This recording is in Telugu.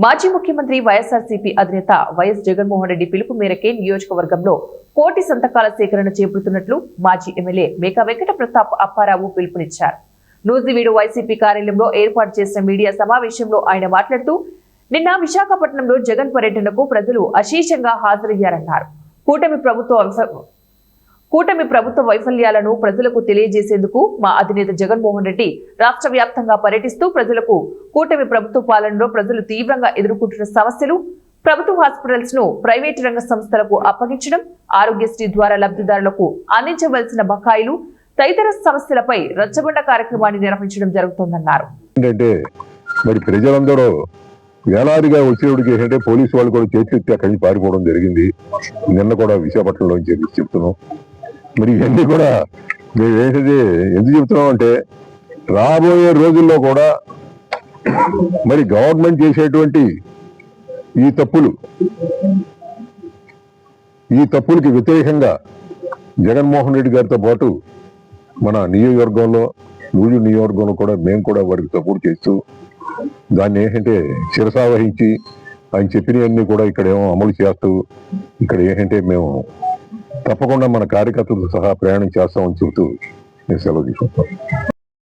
మాజీ ముఖ్యమంత్రి వైఎస్ఆర్సీపీ అధినేత వైఎస్ జగన్మోహన్ రెడ్డి పిలుపు మేరకే నియోజకవర్గంలో కోటి సంతకాల సేకరణ చేపడుతున్నట్లు మాజీ ఎమ్మెల్యే మేకా వెంకట ప్రతాప్ అప్పారావు పిలుపునిచ్చారు. నూజివీడు వైసీపీ కార్యాలయంలో ఏర్పాటు చేసిన మీడియా సమావేశంలో ఆయన మాట్లాడుతూ, నిన్న విశాఖపట్నంలో జగన్ పర్యటనకు ప్రజలు అశేషంగా హాజరయ్యారన్నారు. కూటమి ప్రభుత్వ వైఫల్యాలను ప్రజలకు తెలియజేసేందుకు మా అధినేత జగన్మోహన్ రెడ్డి రాష్ట్ర వ్యాప్తంగా పర్యటిస్తూ ప్రజలకు కూటమి ప్రభుత్వ పాలనలో ప్రజలు తీవ్రంగా ఎదుర్కొంటున్న సమస్యలు, ప్రభుత్వ హాస్పిటల్స్ ను ప్రైవేటు రంగ సంస్థలకు అప్పగించడం, ఆరోగ్యశ్రీ ద్వారా లబ్ధిదారులకు అందించవలసిన బకాయిలు తదితర సమస్యలపై రచ్చబండ కార్యక్రమాన్ని నిర్వహించడం జరుగుతోందన్నారు. మరి ప్రజలందరూ వేలాదిగా వచ్చేవాడికి ఏంటంటే పోలీసు వాళ్ళు కూడా చేతి అక్కడి నుంచి పారిపోవడం జరిగింది. నిన్న కూడా విశాఖపట్నంలో చెప్తున్నాం. మరి ఇవన్నీ కూడా మేము ఏంటంటే ఎందుకు చెప్తున్నాం అంటే, రాబోయే రోజుల్లో కూడా మరి గవర్నమెంట్ చేసేటువంటి ఈ తప్పులకి వ్యతిరేకంగా జగన్మోహన్ రెడ్డి గారితో పాటు మన నియోజకవర్గంలో నూజివీడు నియోజకవర్గంలో కూడా మేము కూడా వారికి సపోర్ట్ చేస్తూ దాన్ని ఏంటంటే శిరసావహించి ఆయన చెప్పినవన్నీ కూడా ఇక్కడ ఏమో అమలు చేస్తూ ఇక్కడ ఏంటంటే మేము తప్పకుండా మన కార్యకర్తలతో సహా ప్రయాణం చేస్తామని చెబుతూ నేను సెలవు తీసుకుంటాం.